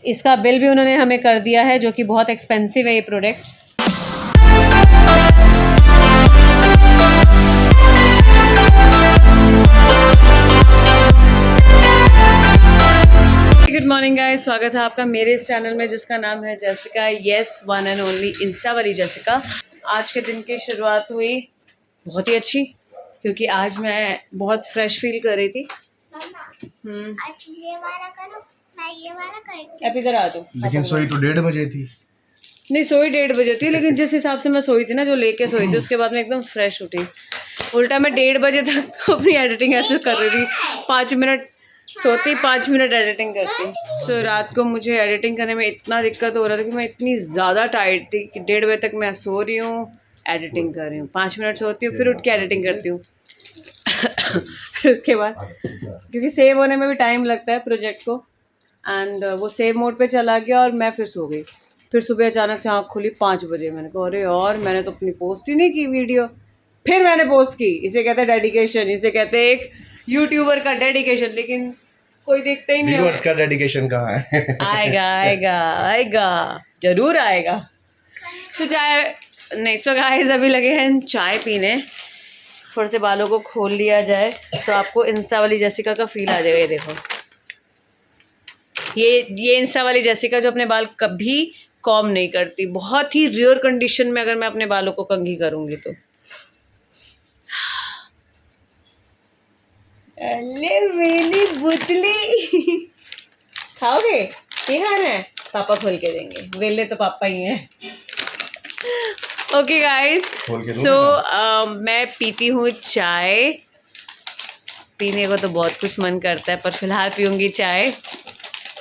इसका बिल भी उन्होंने हमें कर दिया है, जो कि बहुत एक्सपेंसिव है ये प्रोडक्ट। गुड मॉर्निंग गाइस, स्वागत है आपका मेरे इस चैनल में जिसका नाम है Jessica, yes one and only Insta वाली जेसिका। आज के दिन की शुरुआत हुई बहुत ही अच्छी, क्योंकि आज मैं बहुत फ्रेश फील कर रही थी। अब इधर आ जाओ। लेकिन सोई तो 1:30 बजे थी। नहीं, सोई 1:30 बजे थी, लेकिन जिस हिसाब से मैं सोई थी ना, जो लेके सोई थी, उसके बाद मैं एकदम फ्रेश उठी। उल्टा मैं 1:30 बजे तक अपनी एडिटिंग ऐसे कर रही थी, 5 मिनट सोती, 5 मिनट एडिटिंग करती। तो रात को मुझे एडिटिंग करने में इतना दिक्कत हो रहा था कि मैं इतनी ज़्यादा टायर्ड थी कि 1:30 बजे तक मैं सो रही हूँ, एडिटिंग कर रही हूँ, 5 मिनट सोती हूँ, फिर उठ के एडिटिंग करती हूँ। फिर उसके बाद क्योंकि सेव होने में भी टाइम लगता है प्रोजेक्ट को, एंड वो सेव मोड पे चला गया और मैं फिर सो गई। फिर सुबह अचानक से आँख खुली 5 बजे। मैंने कहा अरे यार, मैंने तो अपनी पोस्ट ही नहीं की वीडियो। फिर मैंने पोस्ट की। इसे कहते हैं डेडिकेशन, इसे कहते हैं एक यूट्यूबर का डेडिकेशन, लेकिन कोई देखता ही नहीं है। व्यूअर्स का डेडिकेशन कहाँ है? आएगा आएगा आएगा, जरूर आएगा। तो चाय नहीं, सो गाइस अभी लगे हैं चाय पीने। थोड़े से बालों को खोल लिया जाए तो आपको इंस्टा वाली जेसिका का फील आ जाएगा। ये देखो, ये इंस्टा वाली जेसिका जो अपने बाल कभी कॉम नहीं करती। बहुत ही रेयर कंडीशन में अगर मैं अपने बालों को कंघी करूंगी तो। अरे मेरी बुतली, खाओगे? ये खाना है? पापा खोल के देंगे, वेले तो पापा ही हैं। ओके गाइस, सो मैं पीती हूँ चाय। पीने को तो बहुत कुछ मन करता है, पर फिलहाल पीऊँगी चाय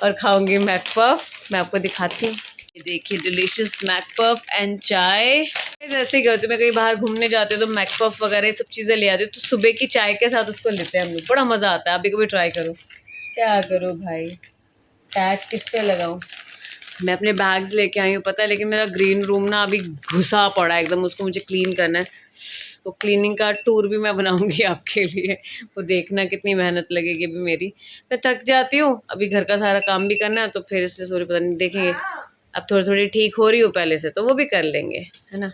और खाऊंगी मैकपफ। मैं आपको दिखाती हूँ, ये देखिए, डिलीशियस मैकपफ एंड चाय। जैसे ही करती हूँ मैं, कहीं बाहर घूमने जाते हो तो मैकपफ वगैरह ये सब चीज़ें ले आती हूँ, तो सुबह की चाय के साथ उसको लेते हैं हम लोग। बड़ा मज़ा आता है। अभी कभी ट्राई करो। क्या करूँ भाई, टैग किस पे लगाऊँ? मैं अपने बैग्स लेके आई हूँ, पता है, लेकिन मेरा ग्रीन रूम ना अभी घुसा पड़ा है एकदम। उसको मुझे क्लीन करना है। तो क्लीनिंग का टूर भी मैं बनाऊंगी आपके लिए, वो देखना कितनी मेहनत लगेगी अभी मेरी। मैं थक जाती हूँ, अभी घर का सारा काम भी करना है, तो फिर इसलिए सॉरी, पता नहीं, देखेंगे। अब थोड़ी थोड़ी ठीक हो रही हूँ पहले से, तो वो भी कर लेंगे, है ना।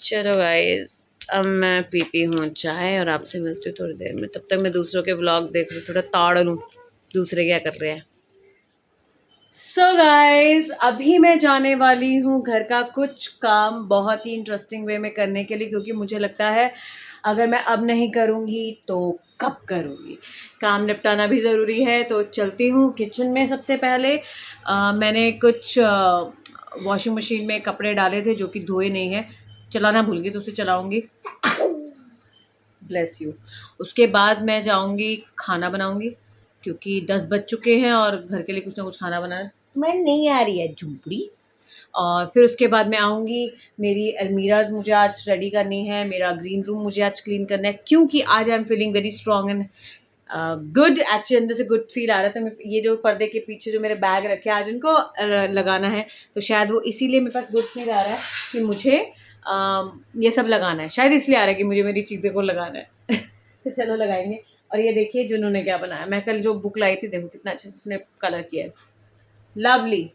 चलो गाइस, अब मैं पीती हूँ चाय और आपसे मिलती हूँ थोड़ी देर में। तब तक मैं दूसरों के व्लॉग देख लूँ, थोड़ा ताड़ लूँ दूसरे क्या कर रहे हैं। सो गाइज, अभी मैं जाने वाली हूँ घर का कुछ काम बहुत ही इंटरेस्टिंग वे में करने के लिए, क्योंकि मुझे लगता है अगर मैं अब नहीं करूँगी तो कब करूँगी। काम निपटाना भी ज़रूरी है। तो चलती हूँ किचन में। सबसे पहले मैंने कुछ वॉशिंग मशीन में कपड़े डाले थे जो कि धोए नहीं हैं। चलाना भूल गई, तो उसे चलाऊँगी। Bless you. उसके बाद मैं जाऊँगी खाना बनाऊँगी, क्योंकि 10 बज चुके हैं और घर के लिए कुछ ना कुछ खाना बनाना मैं नहीं आ रही है झूपड़ी। और फिर उसके बाद मैं आऊँगी, मेरी अलमीराज मुझे आज रेडी करनी है, मेरा ग्रीन रूम मुझे आज क्लीन करना है, क्योंकि आज I am feeling very strong and good. Actually अंदर से गुड फील आ रहा था। मैं ये जो पर्दे के पीछे जो मेरे बैग रखे हैं, आज इनको लगाना है, तो शायद वो इसीलिए मेरे पास गुड फील आ रहा है कि मुझे ये सब लगाना है। शायद इसलिए आ रहा है कि मुझे मेरी चीज़ें को लगाना है। तो चलो लगाएंगे। और ये देखिए जुनू ने क्या बनाया। मैं कल जो बुक लाई थी, देखो कितना अच्छे से उसने कलर किया है। Lovely,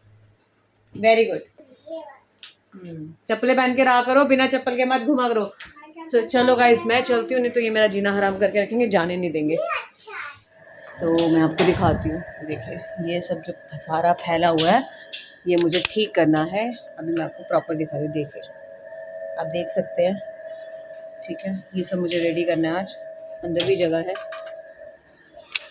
very good. चप्पलें पहन के रहा करो, बिना चप्पल के मत घुमा करो। सो चलो गाइस, मैं चलती हूँ, नहीं तो ये मेरा जीना हराम करके रखेंगे, जाने नहीं देंगे। सो मैं आपको दिखाती हूँ। देखिए ये सब जो सारा फैला हुआ है, ये मुझे ठीक करना है। अभी मैं आपको प्रॉपर दिखा रही हूँ। देखिए, आप देख सकते हैं, ठीक है। ये सब मुझे रेडी करना है आज। अंदर भी जगह है,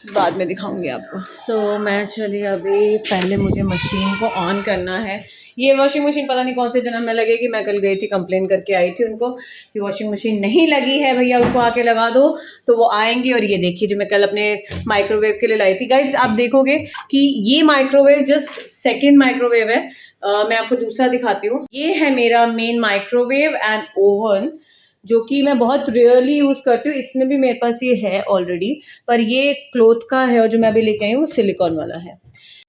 बाद में दिखाऊंगी आपको। सो मैं चली, अभी पहले मुझे मशीन को ऑन करना है। ये वॉशिंग मशीन पता नहीं कौन से जन्म में लगेगी। मैं कल गई थी, कंप्लेन करके आई थी उनको कि वॉशिंग मशीन नहीं लगी है भैया, उसको आके लगा दो। तो वो आएंगी। और ये देखिए जो मैं कल अपने माइक्रोवेव के लिए लाई थी। गाइस आप देखोगे कि ये माइक्रोवेव जस्ट सेकेंड माइक्रोवेव है। मैं आपको दूसरा दिखाती हूँ। ये है मेरा मेन माइक्रोवेव एंड ओवन, जो कि मैं बहुत रेयरली यूज़ करती हूँ। इसमें भी मेरे पास ये है ऑलरेडी, पर ये क्लोथ का है और जो मैं अभी लेके आई हूँ वो सिलिकॉन वाला है।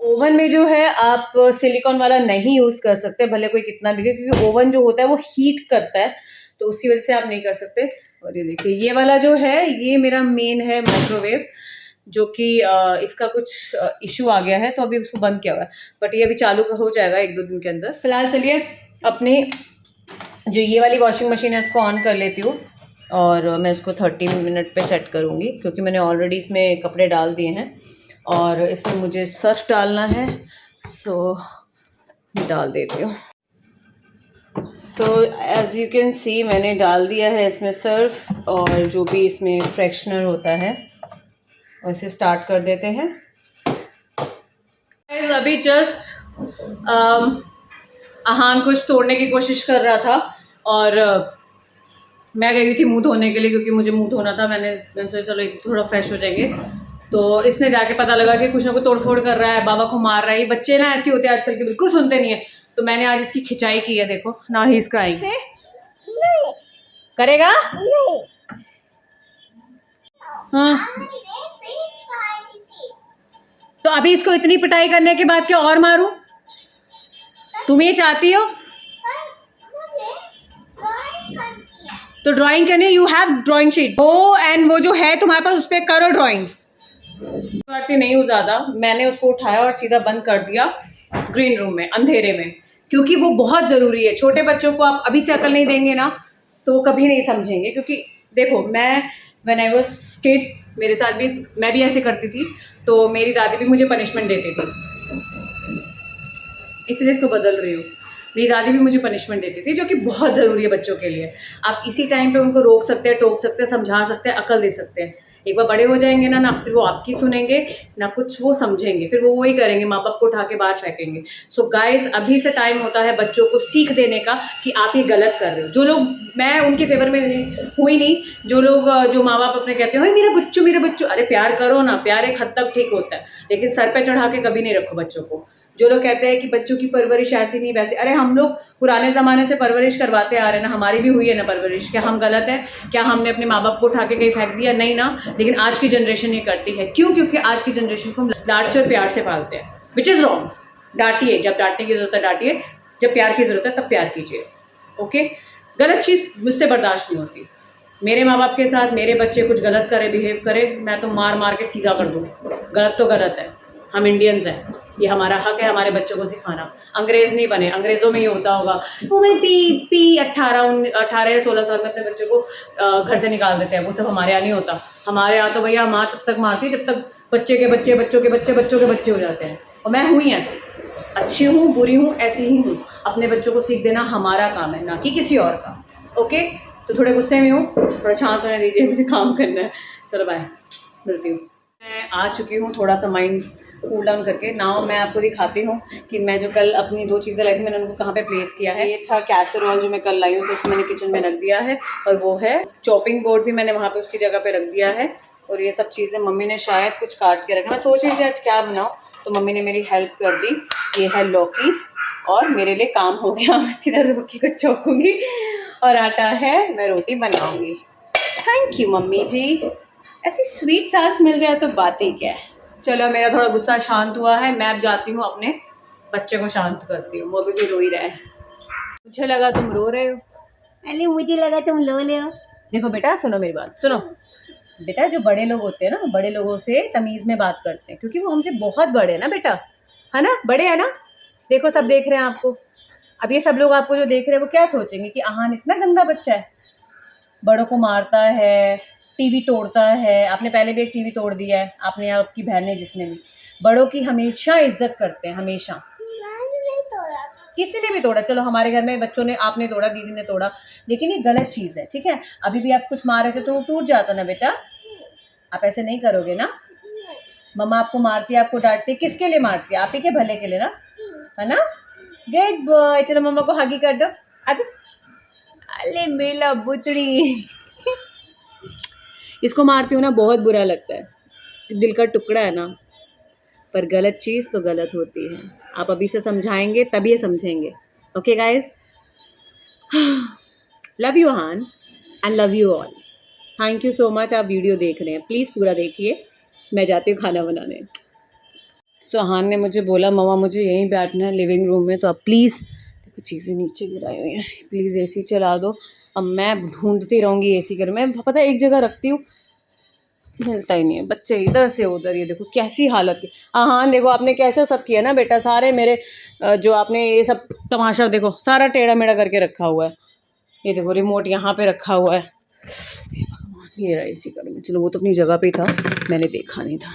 ओवन में जो है आप सिलिकॉन वाला नहीं यूज़ कर सकते, भले कोई कितना भी, क्योंकि ओवन जो होता है वो हीट करता है, तो उसकी वजह से आप नहीं कर सकते। और ये देखिए, ये वाला जो है ये मेरा मेन है माइक्रोवेव। जो कि इसका कुछ इशू आ गया है, तो अभी उसको बंद किया हुआ है, बट ये अभी चालू हो जाएगा 1-2 दिन के अंदर। फिलहाल चलिए अपनी जो ये वाली वॉशिंग मशीन है इसको ऑन कर लेती हूँ, और मैं इसको 30 मिनट पे सेट करूँगी, क्योंकि मैंने ऑलरेडी इसमें कपड़े डाल दिए हैं और इसमें मुझे सर्फ डालना है, सो डाल देती हूँ। So as you can see मैंने डाल दिया है इसमें सर्फ और जो भी इसमें फ्रेशनर होता है, और इसे स्टार्ट कर देते हैं। अभी जस्ट आहान कुछ तोड़ने की कोशिश कर रहा था और मैं गई हुई थी मुंह धोने के लिए, क्योंकि मुझे मुंह धोना था। मैंने सोचा चलो थोड़ा फ्रेश हो जाएंगे, तो इसने जाके पता लगा कि कुछ ना कुछ तोड़फोड़ कर रहा है, बाबा को मार रहा है। ये बच्चे ना ऐसे होते हैं आजकल के, बिल्कुल सुनते नहीं है। तो मैंने आज इसकी खिंचाई की है, देखो ना ही इसका आई करेगा। हाँ, तो अभी इसको इतनी पिटाई करने के बाद क्या और मारूं? तुम ये चाहती हो? तो ड्राइंग करनी, यू हैव ड्राइंग शीट ओ, एंड वो जो है तुम्हारे पास उस पर करो ड्राइंग। करती नहीं हूँ ज़्यादा, मैंने उसको उठाया और सीधा बंद कर दिया ग्रीन रूम में अंधेरे में, क्योंकि वो बहुत ज़रूरी है। छोटे बच्चों को आप अभी से अकल नहीं देंगे ना तो वो कभी नहीं समझेंगे। क्योंकि देखो, मैं व्हेन आई वाज किड, मेरे साथ भी, मैं भी ऐसे करती थी, तो मेरी दादी भी मुझे पनिशमेंट देती थी, इसलिए इसको बदल रही हूँ। मेरी दादी भी मुझे पनिशमेंट देती थी, जो कि बहुत ज़रूरी है बच्चों के लिए। आप इसी टाइम पे उनको रोक सकते हैं, टोक सकते हैं, समझा सकते हैं, अकल दे सकते हैं। एक बार बड़े हो जाएंगे ना फिर वो आपकी सुनेंगे ना कुछ वो समझेंगे, फिर वो वही करेंगे, माँ बाप को उठा के बाहर फेंकेंगे। सो गाइज, अभी से टाइम होता है बच्चों को सीख देने का कि आप ये गलत कर रहे हो। जो लोग, मैं उनके फेवर में हुई नहीं, जो लोग, जो माँ बाप अपने कहते हैं मेरा बच्चों, अरे प्यार करो ना, प्यार एक हद तक ठीक होता है, लेकिन सर पे चढ़ा के कभी नहीं रखो बच्चों को। जो लोग कहते हैं कि बच्चों की परवरिश ऐसी नहीं वैसी, अरे हम लोग पुराने ज़माने से परवरिश करवाते आ रहे हैं ना, हमारी भी हुई है ना परवरिश। क्या हम गलत हैं? क्या हमने अपने माँ बाप को उठा के कहीं फेंक दिया? नहीं ना। लेकिन आज की जनरेशन ये करती है। क्यों? क्योंकि आज की जनरेशन को हम डांट से और प्यार से पालते हैं, विच इज़ रॉन्ग। डांटिए, जब डांटने की ज़रूरत है डांटिए, जब प्यार की ज़रूरत है तब प्यार कीजिए। ओके, गलत चीज़ मुझसे बर्दाश्त नहीं होती। मेरे माँ बाप के साथ मेरे बच्चे कुछ गलत करे, बिहेव करे, मैं तो मार मार के सीधा कर दूँ। गलत तो गलत है, हम इंडियंस हैं, ये हमारा हक है हमारे बच्चों को सिखाना। अंग्रेज़ नहीं बने, अंग्रेज़ों में ही होता होगा, वो मैं पी 18 या 16 साल में अपने बच्चे को घर से निकाल देते हैं। वो सब हमारे यहाँ नहीं होता। हमारे यहाँ तो भैया माँ तब तक मारती है जब तक बच्चे के बच्चे, बच्चों के बच्चे, बच्चों के बच्चे हो जाते हैं। और मैं हुई ऐसी, अच्छी हूँ, बुरी हूँ, ऐसी ही हूँ। अपने बच्चों को सीख देना हमारा काम है, ना कि किसी और का। ओके, तो थोड़े गुस्से में हूँ, थोड़ा शांत होने दीजिए, मुझे काम करना है। चलो बाय, मिलती हूँ। मैं आ चुकी हूँ, थोड़ा सा माइंड कूल डाउन करके। नाउ मैं आपको दिखाती हूँ कि मैं जो कल अपनी 2 चीज़ें लाई थी, मैंने उनको कहाँ पे प्लेस किया है। ये था कैसरोल जो मैं कल लाई हूँ, तो उसको मैंने किचन में रख दिया है, और वो है चॉपिंग बोर्ड भी मैंने वहाँ पे उसकी जगह पे रख दिया है। और ये सब चीज़ें मम्मी ने शायद कुछ काट के रखा। मैं सोच रही थी आज क्या बनाऊँ, तो मम्मी ने मेरी हेल्प कर दी। ये है लौकी, और मेरे लिए काम हो गया। मैं सीधा लौकी को चौंकूँगी, और आटा है, मैं रोटी बनाऊँगी। थैंक यू मम्मी जी, ऐसी स्वीट सास मिल जाए तो बात ही क्या है। चलो, मेरा थोड़ा गुस्सा शांत हुआ है, मैं अब जाती हूँ अपने बच्चे को शांत करती हूँ, वो भी रो ही रहा है। मुझे लगा तुम रो रहे हो। अरे मुझे लगा तुम लो ले हो। देखो बेटा, सुनो मेरी बात, सुनो बेटा। जो बड़े लोग होते हैं ना, बड़े लोगों से तमीज़ में बात करते हैं, क्योंकि वो हमसे बहुत बड़े हैं ना बेटा, है ना, बड़े हैं ना। देखो सब देख रहे हैं आपको। अब ये सब लोग आपको जो देख रहे हैं वो क्या सोचेंगे कि आहान इतना गंदा बच्चा है, बड़ों को मारता है, टीवी तोड़ता है। आपने पहले भी एक टीवी तोड़ दिया है, आपने या आपकी बहन ने, जिसने भी। बड़ों की हमेशा इज्जत करते हैं, हमेशा। किसी ने भी तोड़ा, चलो हमारे घर में बच्चों ने, आपने तोड़ा, दीदी ने तोड़ा, लेकिन ये गलत चीज़ है, ठीक है। अभी भी आप कुछ मार रहे थे तो वो टूट जाता ना बेटा। आप ऐसे नहीं करोगे ना। मम्मा आपको मारती है, आपको डांटती है, किसके लिए मारती है? आप ही के भले के लिए ना, है ना। गुड बॉय, चलो मम्मा को हगी कर दो, अच्छा। अरे मेरा बुतड़ी। इसको मारती हूँ ना, बहुत बुरा लगता है, दिल का टुकड़ा है ना। पर गलत चीज़ तो गलत होती है। आप अभी से समझाएंगे तब ये समझेंगे। Okay guys, love you Aahan and love you all. Thank you so much. आप वीडियो देख रहे हैं, प्लीज़ पूरा देखिए। मैं जाती हूँ खाना बनाने। सो आहान ने मुझे बोला मम्मा मुझे यहीं बैठना है लिविंग रूम में, तो आप प्लीज़, देखो चीज़ें नीचे गिराई हुई हैं, प्लीज़ एसी चला दो। अब मैं ढूंढती रहूँगी एसी कर, मैं पता है एक जगह रखती हूँ, मिलता ही नहीं है। बच्चे इधर से उधर, ये देखो कैसी हालत की। हाँ देखो आपने कैसे सब किया ना बेटा, सारे मेरे जो आपने ये सब तमाशा देखो, सारा टेढ़ा मेढ़ा करके रखा हुआ है। ये देखो रिमोट यहाँ पे रखा हुआ है, ये रहा इसी का। चलो वो तो अपनी जगह पे ही था, मैंने देखा नहीं था।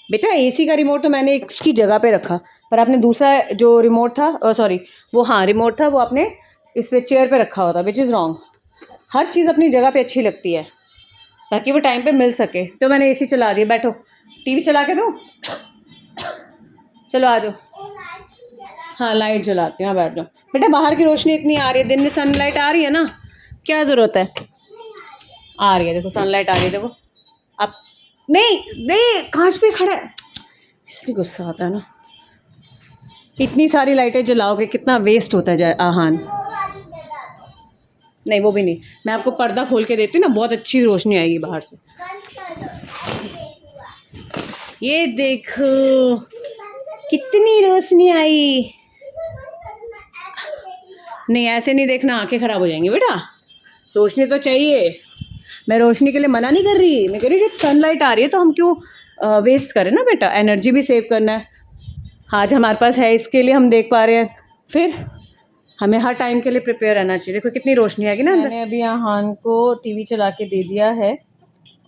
बेटा एसी का रिमोट तो मैंने उसकी जगह पे रखा, पर आपने दूसरा जो रिमोट था, सॉरी वो, हाँ रिमोट था, वो आपने इस पे चेयर पे रखा हुआ था, विच इज़ रॉन्ग। हर चीज़ अपनी जगह पे अच्छी लगती है ताकि वो टाइम पे मिल सके। तो मैंने एसी चला दिया, बैठो टीवी चला के दूँ, चलो आ जाओ। हाँ लाइट जलाते हैं, हाँ बैठ जाओ बेटा। बाहर की रोशनी इतनी आ रही है, दिन में सनलाइट आ रही है ना, क्या ज़रूरत है। आ रही है देखो सनलाइट आ रही है, देखो आप नहीं नहीं कांच पे खड़ा है इसलिए गुस्सा आता है ना। इतनी सारी लाइटें जलाओगे कितना वेस्ट होता जाए आहान। नहीं वो भी नहीं, मैं आपको पर्दा खोल के देती हूँ ना, बहुत अच्छी रोशनी आएगी बाहर से। ये देखो कितनी रोशनी आई। नहीं ऐसे नहीं देखना, आंखें ख़राब हो जाएंगी बेटा, रोशनी तो चाहिए। मैं रोशनी के लिए मना नहीं कर रही, मैं कह रही जब सनलाइट आ रही है तो हम क्यों वेस्ट करें ना बेटा, एनर्जी भी सेव करना है। आज हमारे पास है इसके लिए हम देख पा रहे हैं, फिर हमें हर टाइम के लिए प्रिपेयर रहना चाहिए। देखो कितनी रोशनी आएगी ना। मैंने अभी आहान को टीवी चला के दे दिया है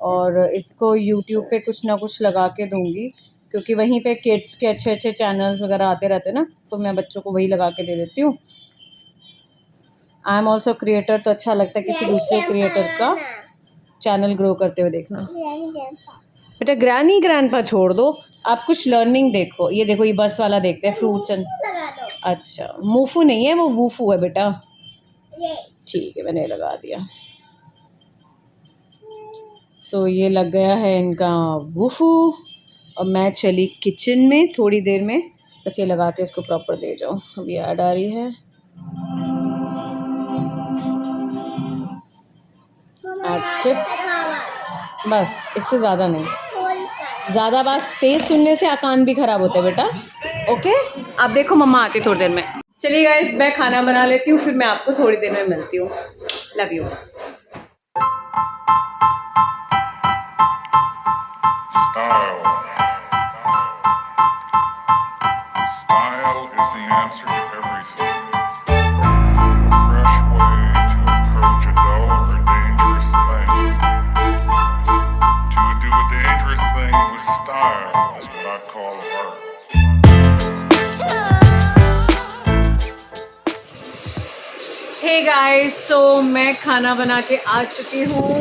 और इसको यूट्यूब पे कुछ ना कुछ लगा के दूँगी, क्योंकि वहीं पे किड्स के अच्छे अच्छे चैनल्स वगैरह आते रहते हैं ना, तो मैं बच्चों को वही लगा के दे देती हूँ। आई एम ऑल्सो क्रिएटर, तो अच्छा लगता है किसी दूसरे क्रिएटर का चैनल ग्रो करते हुए देखना। बेटा ग्रैनी ग्रैंडपा छोड़ दो, आप कुछ लर्निंग देखो। ये देखो ये बस वाला देखते हैं, फ्रूट्स एंड, अच्छा मूफू नहीं है वो वूफू है बेटा। ठीक है मैंने लगा दिया। सो ये लग गया है इनका वूफू, और मैं चली किचन में थोड़ी देर में, बस ये लगा के इसको प्रॉपर दे जाओ। अभी ऐड आ रही है, ऐड स्किप, बस इससे ज़्यादा नहीं। ज़्यादा बात तेज़ सुनने से कान भी ख़राब होते हैं बेटा। ओके आप देखो मम्मा आती थोड़ी देर में। चलिए गाइस मैं खाना बना लेती हूँ, फिर मैं आपको थोड़ी देर में मिलती हूँ। Love you. Style is the answer to everything. A fresh way to approach a dull or dangerous thing. To do a dangerous thing with style is what I call art. Hey guys, तो मैं खाना बना के आ चुकी हूँ।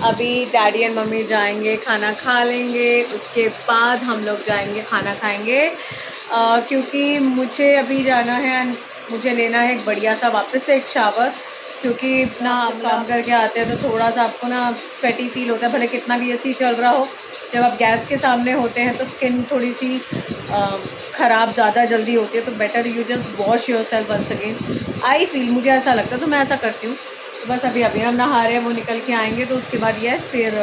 अभी daddy and mummy जाएंगे, खाना खा लेंगे, उसके बाद हम लोग जाएंगे खाना खाएंगे, क्योंकि मुझे अभी जाना है, मुझे लेना है एक बढ़िया सा वापस से एक शावर, क्योंकि ना आप काम करके आते हैं तो थोड़ा सा आपको ना स्वेटी फील होता है, भले कितना भी एसी चल रहा हो। जब आप गैस के सामने होते हैं तो स्किन थोड़ी सी ख़राब ज़्यादा जल्दी होती है, तो better you just wash yourself once again. I feel, मुझे ऐसा लगता है तो मैं ऐसा करती हूँ। तो बस अभी हम नहा रहे हैं, वो निकल के आएंगे तो उसके बाद यस फिर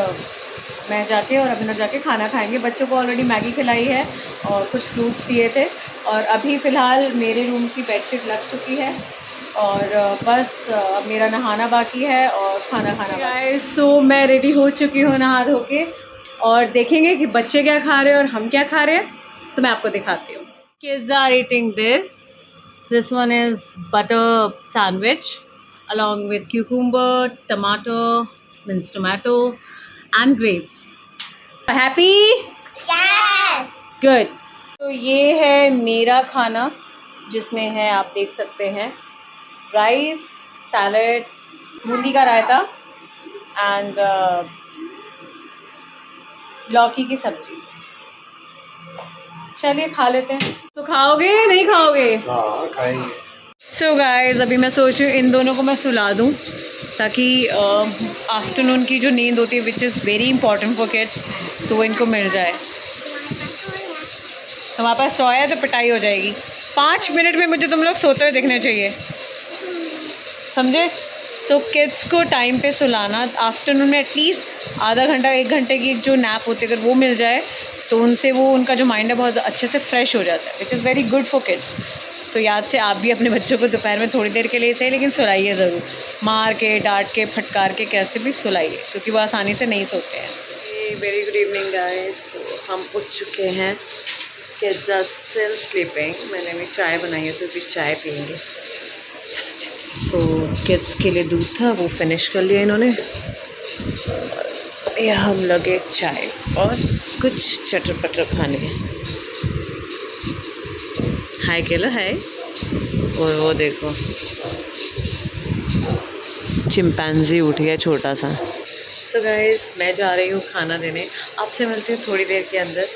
मैं जाके और अभिनव जाके खाना खाएंगे। बच्चों को ऑलरेडी मैगी खिलाई है और कुछ फ्रूट्स दिए थे, और अभी फ़िलहाल मेरे रूम की बेडशीट लग चुकी है और बस अब मेरा नहाना बाकी है और खाना खाना बाकी है। सो मैं रेडी हो चुकी हूँ नहा धो के, और देखेंगे कि बच्चे क्या खा रहे हैं और हम क्या खा रहे हैं, तो मैं आपको दिखाती हूँ। Kids are eating this one is butter sandwich along with cucumber, tomato, minced tomato and grapes. Happy? Yes. Good. तो ये है मेरा खाना, जिसमें है आप देख सकते हैं राइस, सैलड, बूंदी का रायता एंड लौकी की सब्जी। चलिए खा लेते हैं। तो खाओगे नहीं खाओगे? हाँ खाएंगे। सो गाइस अभी मैं सोच रही हूँ इन दोनों को मैं सुला दूँ, ताकि आफ्टरनून की जो नींद होती है which is very important for kids, तो वो इनको मिल जाए। हमारे पास टॉय है तो पिटाई हो जाएगी। 5 मिनट में मुझे तुम लोग सोते हुए दिखने चाहिए, समझे? सो किड्स को टाइम पे सुलाना, आफ्टरनून में एटलीस्ट आधा घंटा 1 घंटे की जो नैप होती है अगर वो मिल जाए तो उनसे वो उनका जो माइंड है बहुत अच्छे से फ्रेश हो जाता है, which is very good for kids. तो याद से आप भी अपने बच्चों को दोपहर में थोड़ी देर के लिए सही लेकिन सुलाइए ज़रूर, मार के डांट के फटकार के कैसे भी सुलाइए, क्योंकि वो आसानी से नहीं सोते हैं। वेरी गुड इवनिंग गाइस, हम उठ चुके हैं, किड्स आर स्टिल स्लीपिंग। मैंने भी चाय बनाई है तो भी चाय पियेंगे। तो किड्स के लिए दूध था वो फिनिश कर लिया इन्होंने, या हम लगे चाय और कुछ चटर पटर खाने। हाय केला है, वो देखो चिंपैंजी उठ गया छोटा सा। सो गाइस मैं जा रही हूँ खाना देने, आपसे मिलती हूँ थोड़ी देर के अंदर,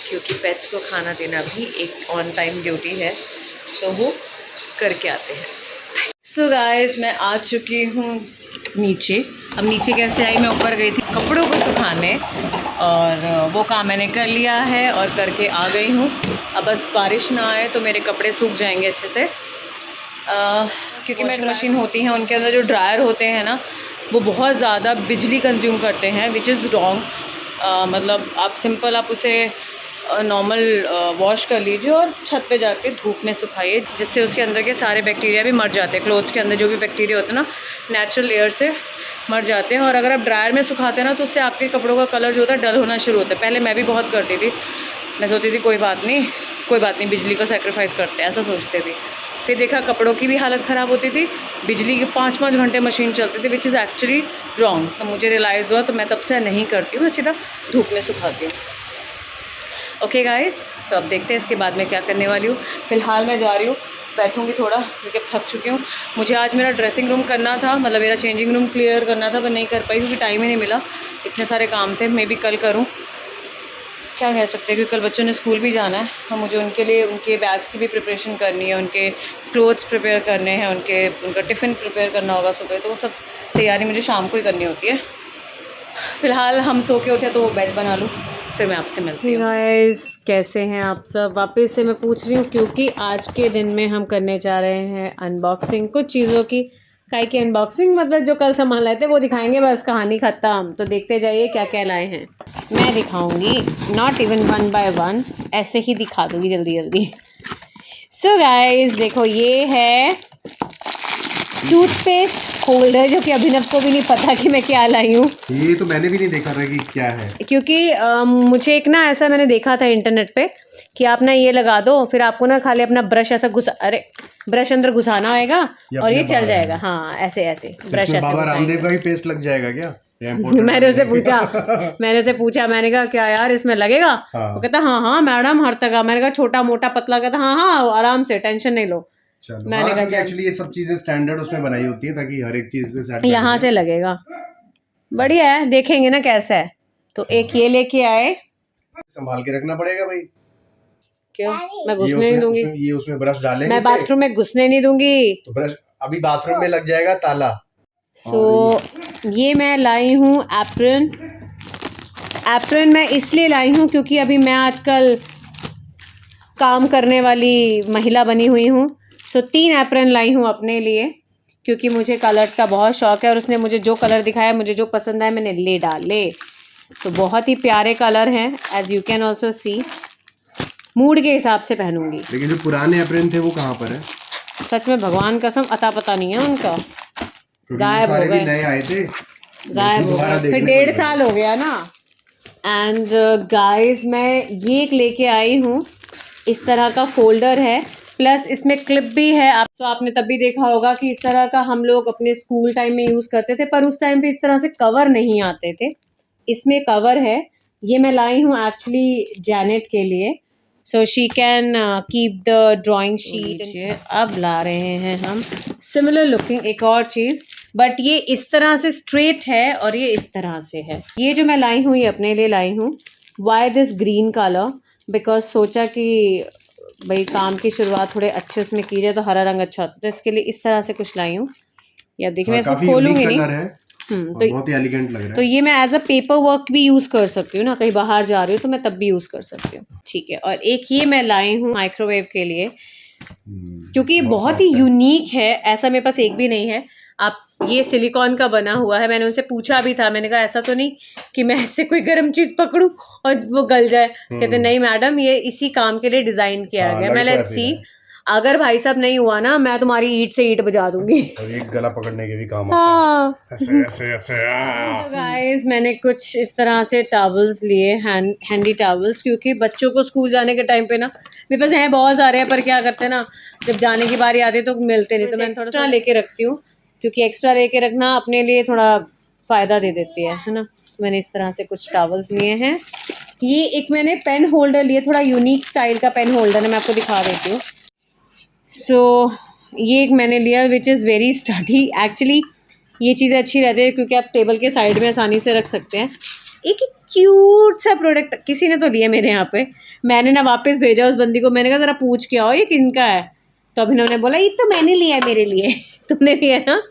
क्योंकि पेट्स को खाना देना भी एक ऑन टाइम ड्यूटी है, तो वो करके आते हैं। सो गाइस मैं आ चुकी हूँ नीचे। अब नीचे कैसे आई, मैं ऊपर गई थी कपड़ों को सुखाने और वो काम मैंने कर लिया है और करके आ गई हूँ। अब बस बारिश ना आए तो मेरे कपड़े सूख जाएंगे अच्छे से, क्योंकि मेरी मशीन होती हैं उनके अंदर जो ड्रायर होते हैं ना वो बहुत ज़्यादा बिजली कंज्यूम करते हैं, विच इज़ रॉन्ग। मतलब आप सिंपल आप उसे नॉर्मल वॉश कर लीजिए और छत पे जाके धूप में सुखाइए, जिससे उसके अंदर के सारे बैक्टीरिया भी मर जाते हैं। क्लोथ्स के अंदर जो भी बैक्टीरिया होते हैं ना नेचुरल एयर से मर जाते हैं। और अगर आप ड्रायर में सुखाते हैं ना तो उससे आपके कपड़ों का कलर जो होता है डल होना शुरू होता है। पहले मैं भी बहुत करती थी, मैं सोचती थी कोई बात नहीं बिजली को सेक्रीफाइस करते हैं, ऐसा सोचते थी। फिर देखा कपड़ों की भी हालत ख़राब होती थी, बिजली के 5-5 घंटे मशीन चलती थी, विच इज़ एक्चुअली रॉन्ग। तो मुझे रियलाइज़ हुआ, तो मैं तब से नहीं करती हूँ, मैं सीधा धूप में सुखाती हूँ। ओके गाइस, तो अब देखते हैं इसके बाद मैं क्या करने वाली हूँ। फ़िलहाल मैं जा रही हूँ, बैठूँगी थोड़ा क्योंकि थक चुकी हूँ। मुझे आज मेरा ड्रेसिंग रूम करना था, मतलब मेरा चेंजिंग रूम क्लियर करना था, पर नहीं कर पाई क्योंकि टाइम ही नहीं मिला, इतने सारे काम थे। मे बी कल करूँ, क्या कह सकते हैं, क्योंकि कल बच्चों ने स्कूल भी जाना है और मुझे उनके लिए उनके बैग्स की भी प्रिपरेशन करनी है, उनके क्लोथ्स प्रिपेयर करने हैं, उनका टिफ़िन प्रिपेयर करना होगा सुबह, तो वो सब तैयारी मुझे शाम को ही करनी होती है। फ़िलहाल हम सो के उठे तो वो बेड बना लूँ, फिर मैं आपसे मिलती हूँ। गाइस कैसे हैं आप सब? वापस से मैं पूछ रही हूँ क्योंकि आज के दिन में हम करने जा रहे हैं अनबॉक्सिंग कुछ चीज़ों की। काय की अनबॉक्सिंग मतलब जो कल सामान लाए थे वो दिखाएंगे, बस कहानी ख़त्म। तो देखते जाइए क्या क्या लाए हैं, मैं दिखाऊंगी, नॉट इवन 1 by 1, ऐसे ही दिखा दूँगी जल्दी जल्दी। सो गाइस देखो, ये है टूथपेस्ट होल्डर, जो कि अभिनव को भी नहीं पता कि मैं क्या लाई हूँ। ये तो मैंने भी नहीं देखा था कि क्या है, क्योंकि मुझे एक ना ऐसा मैंने देखा था इंटरनेट पे कि आप ना ये लगा दो, फिर आपको ना खाली अपना ब्रश ऐसा ब्रश अंदर घुसाना होगा और ये चल जाएगा। हाँ ऐसे ब्रश ऐसे। बाबा रामदेव का भी पेस्ट लग जाएगा क्या? मैंने उसे पूछा, मैंने कहा क्या यार इसमें लगेगा? वो कहता हाँ मैडम हर तक। मैंने कहा छोटा मोटा पतला, कहता हाँ आराम से, टेंशन नहीं लो। मैंने कहा एक्चुअली ये सब चीजें स्टैंडर्ड उसमें बनाई होती है ताकि हर एक चीज के साथ यहाँ से लगेगा। बढ़िया है, देखेंगे ना कैसा है। तो एक ये लेके आए, संभाल के रखना पड़ेगा भाई। क्यों? मैं घुसने नहीं दूंगी, ये उसमें ब्रश डालेंगे, मैं बाथरूम में घुसने नहीं दूंगी। तो ब्रश अभी बाथरूम में लग जाएगा ताला। ये मैं लाई हूँ एप्रन मैं इसलिए लाई हूँ क्योंकि अभी मैं आजकल काम करने वाली महिला बनी हुई हूँ। 3 एप्रन लाई हूँ अपने लिए, क्योंकि मुझे कलर्स का बहुत शौक है और उसने मुझे जो कलर दिखाया, मुझे जो पसंद आया मैंने ले डाले। बहुत ही प्यारे कलर हैं, as you can also see. Mood के हिसाब से पहनूंगी। लेकिन जो पुराने एप्रन थे वो कहाँ पर है? सच में भगवान कसम अता पता नहीं है उनका, गायब हो गए। नए आए थे, गायब हो गए, फिर 1.5 साल हो गया ना। एंड गाइस मैं ये एक लेके आई हूँ, इस तरह का फोल्डर है, प्लस इसमें क्लिप भी है। आपने तब भी देखा होगा कि इस तरह का हम लोग अपने स्कूल टाइम में यूज़ करते थे, पर उस टाइम पे इस तरह से कवर नहीं आते थे। इसमें कवर है, ये मैं लाई हूँ एक्चुअली जैनेट के लिए, so she can keep the drawing sheet. अब ला रहे हैं हम सिमिलर लुकिंग एक और चीज़, बट ये इस तरह से स्ट्रेट है और ये इस तरह से है। ये जो मैं लाई हूँ ये अपने लिए लाई हूँ। Why this green colour? Because सोचा कि भाई काम की शुरुआत थोड़े अच्छे उसमें की जाए तो हरा रंग अच्छा होता है, तो इसके लिए इस तरह से कुछ लाई हूँ। या देखिए मैं इसको खोलूंगी नहीं, तो बहुत ही एलिगेंट लग रहा है। तो ये मैं एज अ पेपर वर्क भी यूज़ कर सकती हूँ ना, कहीं बाहर जा रही हूँ तो मैं तब भी यूज़ कर सकती हूँ। ठीक है, और एक ये मैं लाई हूँ माइक्रोवेव के लिए, क्योंकि ये बहुत ही यूनिक है, ऐसा मेरे पास एक भी नहीं है। आप ये सिलिकॉन का बना हुआ है, मैंने उनसे पूछा भी था, मैंने कहा ऐसा तो नहीं कि मैं इससे कोई गर्म चीज़ पकड़ूं और वो गल जाए? कहते नहीं मैडम ये इसी काम के लिए डिज़ाइन किया गया। मैं लेट्स सी, अगर भाई साहब नहीं हुआ ना, मैं तुम्हारी ईंट से ईंट बजा दूंगी। और एक गला पकड़ने के भी काम आता हाँ है, ऐसे ऐसे ऐसे तो गाइस मैंने कुछ इस तरह से टॉवल्स लिए, हैंडी टॉवल्स, क्योंकि बच्चों को स्कूल जाने के टाइम पे ना मेरे पास हैं बहुत सारे हैं, पर क्या करते हैं ना, जब जाने की बारी आती है तो मिलते नहीं, तो मैं थोड़ा लेके रखती हूँ, क्योंकि एक्स्ट्रा लेके रखना अपने लिए थोड़ा फ़ायदा दे देती है ना। मैंने इस तरह से कुछ टॉवल्स लिए हैं। ये एक मैंने पेन होल्डर लिया, थोड़ा यूनिक स्टाइल का पेन होल्डर है, मैं आपको दिखा देती हूँ। सो ये एक मैंने लिया which is very study. Actually ये चीज़ें अच्छी रहती है क्योंकि आप टेबल के साइड में आसानी से रख सकते हैं। एक क्यूट सा प्रोडक्ट किसी ने तो लिया मेरे यहाँ पे, मैंने ना वापस भेजा उस बंदी को, मैंने कहा ज़रा पूछ के आओ ये किनका है, तो अभी उन्होंने बोला ये तो मैंने लिया है मेरे लिए। तुमने लिया ना?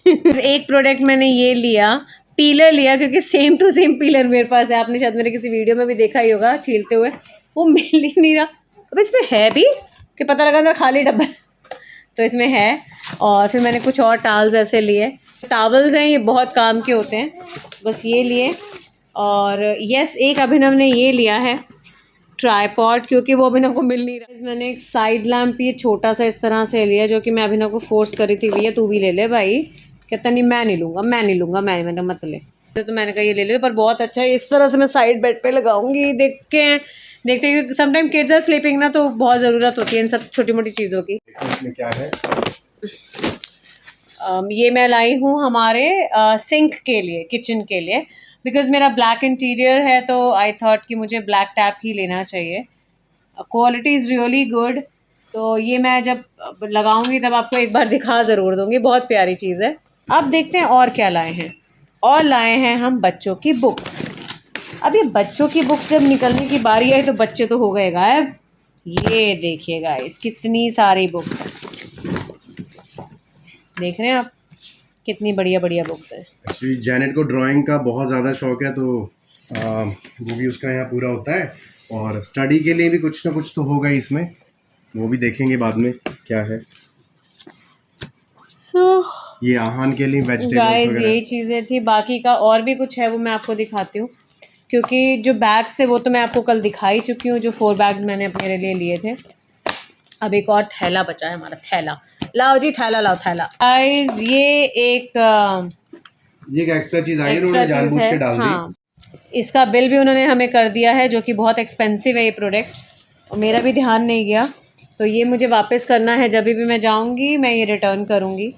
एक प्रोडक्ट मैंने ये लिया, पीलर लिया, क्योंकि सेम टू सेम पीलर मेरे पास है। आपने शायद मेरे किसी वीडियो में भी देखा ही होगा छीलते हुए, वो मिल ही नहीं रहा। अब इसमें है भी कि पता लगा अंदर खाली डब्बा तो इसमें है। और फिर मैंने कुछ और टावल्स ऐसे लिए, टावल्स हैं ये बहुत काम के होते हैं, बस ये लिए। और यस एक अभिनव ने ये लिया है ट्राईपॉड, क्योंकि वो अभिनव को मिल नहीं रहा। मैंने एक साइड लैम्प ये छोटा सा इस तरह से लिया, जो कि मैं अभिनव को फोर्स करी थी, भैया तू भी ले ले भाई, कहता नहीं मैं नहीं लूँगा मैंने मत ले, तो मैंने कहा ये ले ले, पर बहुत अच्छा है। इस तरह से मैं साइड बेड पे लगाऊंगी। देखते हैं समटाइम किड्स आर स्लीपिंग ना, तो बहुत ज़रूरत होती है इन सब छोटी मोटी चीज़ों की। इसमें क्या है? ये मैं लाई हूँ हमारे सिंक के लिए, किचन के लिए, बिकॉज मेरा ब्लैक इंटीरियर है, तो आई थॉट कि मुझे ब्लैक टैप ही लेना चाहिए। Quality is really good. तो ये मैं जब लगाऊंगी तब आपको एक बार दिखा ज़रूर दूंगी, बहुत प्यारी चीज़ है। अब देखते हैं और क्या लाए हैं। और लाए हैं हम बच्चों की बुक्स। अब ये बच्चों की बुक्स जब निकलने की बारी आई तो बच्चे तो हो गए गायब। ये देखिए गाइस कितनी सारी बुक्स हैं, देख रहे हैं आप कितनी बढ़िया बढ़िया बुक्स हैं। एक्चुअली जैनेट को ड्राइंग का बहुत ज़्यादा शौक है, तो वो भी उसका यहाँ पूरा होता है। और स्टडी के लिए भी कुछ ना कुछ तो होगा ही इसमें, वो भी देखेंगे बाद में क्या है। ये आहान के लिए वेजिटेबल्स गाइस वगैरह, यही चीज़ें थी, बाकी का और भी कुछ है वो मैं आपको दिखाती हूँ, क्योंकि जो बैग्स थे वो तो मैं आपको कल दिखा ही चुकी हूँ, जो 4 बैग्स मैंने मेरे लिए लिए थे। अब एक और थैला बचा है हमारा, थैला लाओ जी, थैला लाओ थैला। गाइस ये एक एक्स्ट्रा चीज़ आई है, उन्होंने जानबूझ के डाल दी। हाँ, इसका बिल भी उन्होंने हमें कर दिया है, जो कि बहुत एक्सपेंसिव है ये प्रोडक्ट, और मेरा भी ध्यान नहीं गया, तो ये मुझे वापस करना है। जब भी मैं जाऊंगी मैं ये रिटर्न करूंगी,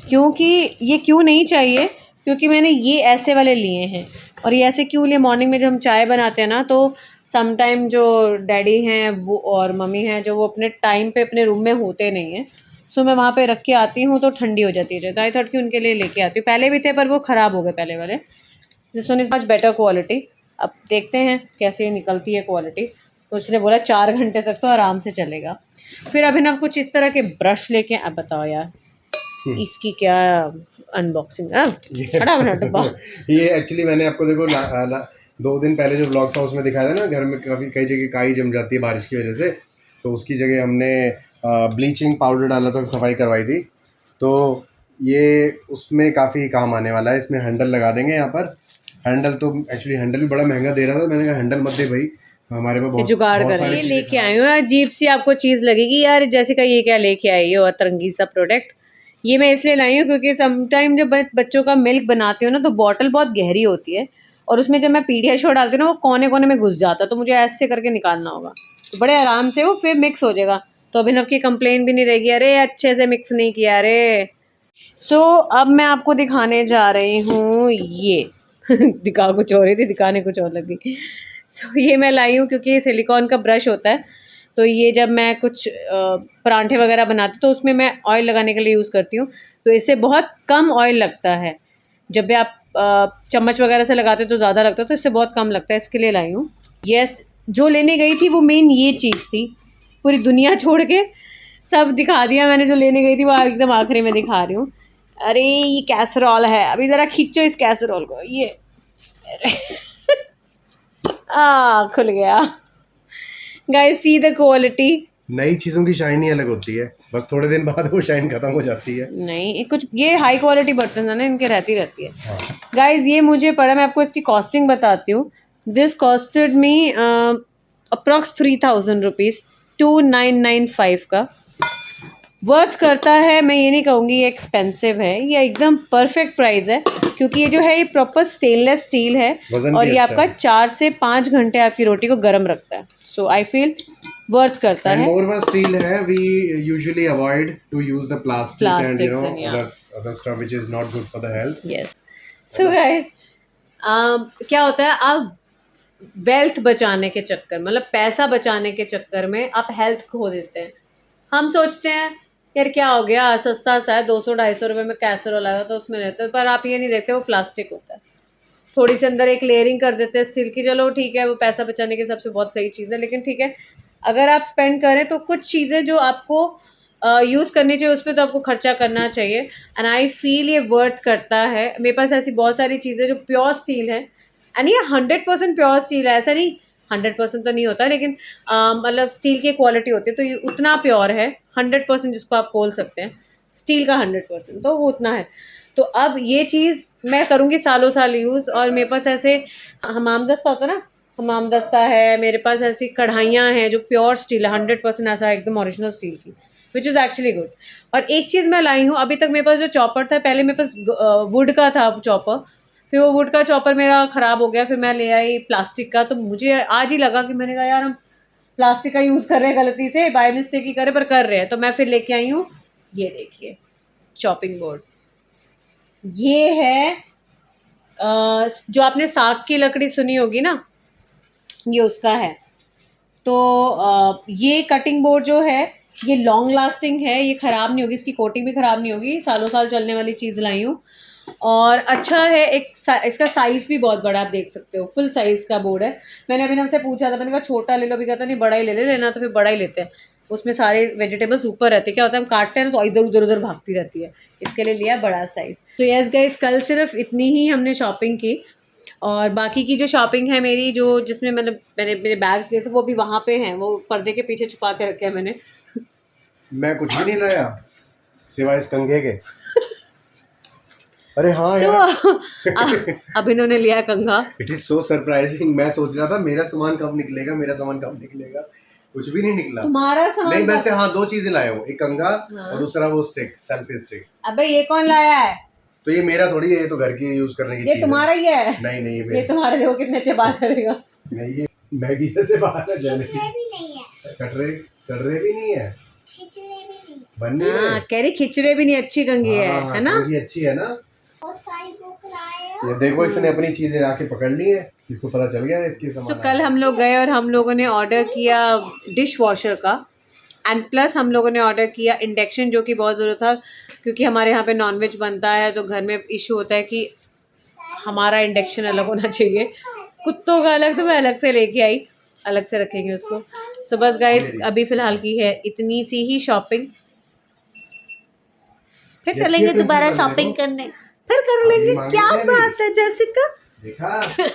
क्योंकि ये क्यों नहीं चाहिए, क्योंकि मैंने ये ऐसे वाले लिए हैं। और ये ऐसे क्यों लिए, मॉर्निंग में जब हम चाय बनाते हैं ना, तो सम टाइम जो डैडी हैं वो और मम्मी हैं जो वो अपने टाइम पे अपने रूम में होते नहीं हैं, सो मैं वहाँ पे रख के आती हूँ तो ठंडी हो जाती है, तो आई थॉट कि उनके लिए लेके आती हूँ। पहले भी थे पर वो ख़राब हो गए पहले वाले, this one is much better quality. अब देखते हैं कैसे निकलती है क्वालिटी। तो उसने बोला 4 घंटे तक तो आराम से चलेगा। फिर अभिनव कुछ इस तरह के ब्रश लेके, अब बताओ यार इसकी क्या अनबॉक्सिंग डब्बा। ये एक्चुअली मैंने आपको देखो 2 दिन पहले जो ब्लॉग था उसमें दिखाया था ना, घर में काफ़ी कई जगह काई जम जाती है बारिश की वजह से, तो उसकी जगह हमने ब्लीचिंग पाउडर डाला था, सफाई करवाई थी। तो ये उसमें काफ़ी काम आने वाला है। इसमें हैंडल लगा देंगे यहाँ पर। हैंडल तो एक्चुअली हैंडल भी बड़ा महंगा दे रहा था, मैंने कहा हैंडल मत दे भाई, हमारे पास बहुत जुगाड़ कर रही है। लेके आई हूँ, अजीब सी आपको चीज़ लगेगी यार, जैसे का ये क्या लेके आई हो अतरंगी सा प्रोडक्ट। ये मैं इसलिए लाई हूँ क्योंकि समटाइम जब बच्चों का मिल्क बनाती हूँ ना, तो बॉटल बहुत गहरी होती है, और उसमें जब मैं पीडियाश्योर डालती हूँ ना, वो कोने कोने में घुस जाता है, तो मुझे ऐसे करके निकालना होगा, तो बड़े आराम से वो फिर मिक्स हो जाएगा, तो अभिनव की कंप्लेन भी नहीं रहेगी, अरे अच्छे से मिक्स नहीं किया रे। सो अब मैं आपको दिखाने जा रही हूँ ये दिखा कुछ और ही थी, दिखाने कुछ और लगी। सो ये मैं लाई हूँ क्योंकि ये सिलिकॉन का ब्रश होता है, तो ये जब मैं कुछ परांठे वगैरह बनाती हूँ तो उसमें मैं ऑयल लगाने के लिए यूज़ करती हूँ, तो इससे बहुत कम ऑयल लगता है। जब भी आप चम्मच वगैरह से लगाते हो तो ज़्यादा लगता है, तो इससे बहुत कम लगता है, इसके लिए लाई हूँ। यस, जो लेने गई थी वो मेन ये चीज़ थी, पूरी दुनिया छोड़ के सब दिखा दिया मैंने, जो लेने गई थी वो एकदम आखिरी में दिखा रही हूँ। अरे ये कैसरोल है, अभी ज़रा खींचो इस कैसरोल को, ये खुल गया। Guys see the quality. नई चीज़ों की शाइन ही अलग होती है, बस थोड़े दिन बाद वो शाइन खत्म हो जाती है। नहीं, कुछ ये हाई क्वालिटी बर्तन है ना, इनके रहती रहती है। गाइस ये मुझे पड़ा, मैं आपको इसकी कॉस्टिंग बताती हूँ। This costed me approx 3000 rupees, 2995 का। वर्थ करता है, मैं ये नहीं कहूँगी ये एक्सपेंसिव है, ये एकदम परफेक्ट प्राइस है क्योंकि ये जो है ये प्रॉपर स्टेनलेस स्टील है वजन और भी ये अच्छा आपका है। 4 से 5 घंटे आपकी रोटी को गर्म रखता है। सो आई फील वर्थ करता And है। moreover steel है, we usually avoid to use the plastic and Plastics and yeah. other stuff which is not good for the health. Yes. So guys क्या होता है, आप वेल्थ बचाने के चक्कर मतलब पैसा बचाने के चक्कर में आप हेल्थ खो देते हैं। हम सोचते हैं यार क्या हो गया, सस्ता सा है, 200-250 रुपये में कैसरोल आएगा तो उसमें रहता है, पर आप ये नहीं देखते वो प्लास्टिक होता है। थोड़ी सी अंदर एक लेयरिंग कर देते हैं स्टील की, चलो ठीक है वो पैसा बचाने के हिसाब से बहुत सही चीज़ है, लेकिन ठीक है अगर आप स्पेंड करें तो कुछ चीज़ें जो आपको यूज़ करनी चाहिए उस पर तो आपको खर्चा करना चाहिए। एंड आई फील ये वर्थ करता है। मेरे पास ऐसी बहुत सारी चीज़ें जो प्योर स्टील है एंड ये 100% प्योर स्टील है, ऐसा नहीं 100% तो नहीं होता लेकिन मतलब स्टील की क्वालिटी होती है तो ये उतना प्योर है 100% जिसको आप बोल सकते हैं स्टील का 100%, तो वो उतना है। तो अब ये चीज़ मैं करूँगी सालों साल यूज़। और मेरे पास ऐसे हमामदस्ता होता है ना, हमामदस्ता है, मेरे पास ऐसी कढ़ाइयाँ हैं जो प्योर स्टील है 100% ऐसा एकदम ओरिजिनल स्टील की, विच इज़ एक्चुअली गुड। और एक चीज़ मैं लाई हूँ, अभी तक मेरे पास जो चॉपर था, पहले मेरे पास वुड का था चॉपर, फिर वो वुड का चॉपर मेरा ख़राब हो गया, फिर मैं ले आई प्लास्टिक का। तो मुझे आज ही लगा कि मैंने कहा यार हम प्लास्टिक का यूज़ कर रहे हैं गलती से, बाय मिस्टेक ही करे पर कर रहे हैं, तो मैं फिर लेके आई हूँ ये देखिए चॉपिंग बोर्ड। ये है जो आपने साग की लकड़ी सुनी होगी ना, ये उसका है। तो ये कटिंग बोर्ड जो है ये लॉन्ग लास्टिंग है, ये ख़राब नहीं होगी, इसकी कोटिंग भी ख़राब नहीं होगी, सालों साल चलने वाली चीज़ लाई हूँ। और अच्छा है, इसका साइज़ भी बहुत बड़ा, आप देख सकते हो फुल साइज़ का बोर्ड है। मैंने अभी हमसे पूछा था, मैंने कहा छोटा ले लो, अभी कहता नहीं बड़ा ही ले लेना, तो फिर बड़ा ही लेते हैं, उसमें सारे वेजिटेबल्स ऊपर रहते हैं। क्या होता है हम काटते हैं ना तो इधर उधर भागती रहती है, इसके लिए लिया बड़ा साइज़। तो यस गाइस, कल सिर्फ इतनी ही हमने शॉपिंग की और बाकी की जो शॉपिंग है मेरी, जो जिसमें मैंने मेरे बैग्स लिए थे वो भी वहाँ पे हैं, वो पर्दे के पीछे छुपा के रखे हैं मैंने। मैं कुछ भी नहीं लाया सिवाय इस कंघे के। अरे हाँ तो यार अब इन्होंने लिया कंघा। It is so surprising. मैं सोच रहा था मेरा सामान कब निकलेगा, कुछ भी नहीं निकला। तुम्हारा सामान नहीं, वैसे हाँ 2 चीजें लाया हूँ, एक कंघा हाँ। और दूसरा वो स्टिक, सेल्फी स्टिक। अबे ये कौन लाया है? तो ये मेरा थोड़ी है, ये तो घर की यूज करने की ये चीज तुम्हारा ही है? नहीं ये तुम्हारे देखो कितने अच्छे बात करेगा। नहीं, ये मैगी से बात है, खिचड़े भी नहीं है, कटरे भी नहीं है, खिचड़े भी नहीं है। बनने हाँ, कह रही खिचड़े भी नहीं, अच्छी कंघी है ना? ये अच्छी है ना। बहुत सारी बुक लाए हो। ये देखो इसने अपनी चीजें आके पकड़ ली है, इसको पता चल गया है इसकी सामान। तो कल हम लोग गए और हम लोगों ने ऑर्डर किया डिश वॉशर का, एंड प्लस हम लोगों ने ऑर्डर किया इंडक्शन, जो कि बहुत ज़रूरत था क्योंकि हमारे यहाँ पे नॉनवेज बनता है तो घर में इशू होता है कि हमारा इंडक्शन अलग होना चाहिए। कुत्तों का अलग, तो मैं अलग से लेके आई, अलग से रखेंगे उसको। सो बस गाइस, अभी फ़िलहाल की है इतनी सी ही शॉपिंग, फिर ये चलेंगे अच्छी दोबारा princess शॉपिंग बने करने, फिर कर लेंगे। मांगी क्या क्या बात है जैसिका? देखा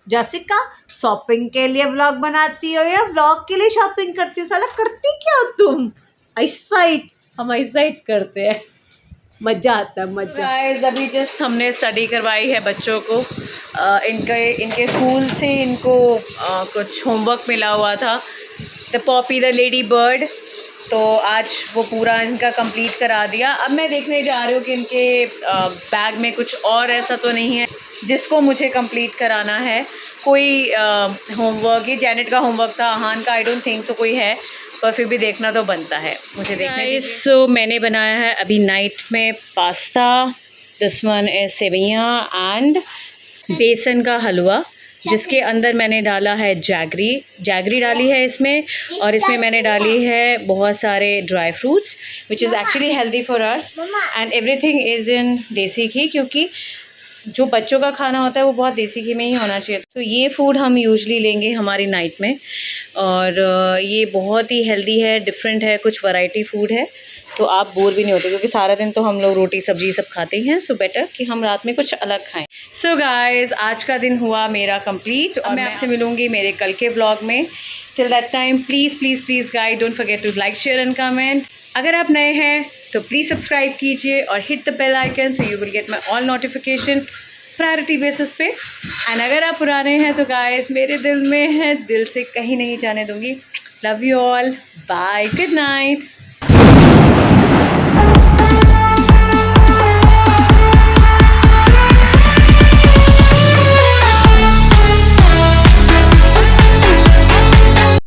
जैसिका शॉपिंग के लिए व्लॉग बनाती हो या व्लॉग के लिए शॉपिंग करती हो? साला करती क्या हो तुम? ऐसा ही हम ऐसा ही करते हैं, मज़ा आता है मज़ा। गाइस, अभी जस्ट हमने स्टडी करवाई है बच्चों को। इनके स्कूल से इनको कुछ होमवर्क मिला हुआ था, the Poppy the lady bird, तो आज वो पूरा इनका कंप्लीट करा दिया। अब मैं देखने जा रही हूँ कि इनके बैग में कुछ और ऐसा तो नहीं है जिसको मुझे कंप्लीट कराना है। कोई होमवर्क, ये जैनेट का होमवर्क था, आहान का आई डोंट थिंक सो कोई है, पर फिर भी देखना तो बनता है मुझे देखना। सो मैंने बनाया है अभी नाइट में पास्ता, दिस वन इज सेवैयाँ एंड बेसन का हलवा, जिसके अंदर मैंने डाला है जैगरी डाली है इसमें, और इसमें मैंने डाली है बहुत सारे dry fruits which is actually healthy for us, and everything is in देसी घी, क्योंकि जो बच्चों का खाना होता है वो बहुत देसी घी में ही होना चाहिए। तो ये फूड हम यूजुअली लेंगे हमारी नाइट में, और ये बहुत ही हेल्दी है, डिफरेंट है, कुछ वैरायटी फूड है, तो आप बोर भी नहीं होते क्योंकि सारा दिन तो हम लोग रोटी सब्जी सब खाते ही हैं। सो बेटर कि हम रात में कुछ अलग खाएं। सो गाइस, आज का दिन हुआ मेरा कंप्लीट, और मैं आपसे मिलूँगी मेरे कल के व्लॉग में। Till that time please guys don't forget to like, share and comment. अगर आप नए हैं तो प्लीज़ सब्सक्राइब कीजिए और hit the bell icon so you will get my all notification priority basis पे। एंड अगर आप पुराने हैं तो गाइस मेरे दिल में है, दिल से कहीं नहीं जाने दूँगी। Love you all, bye, good night.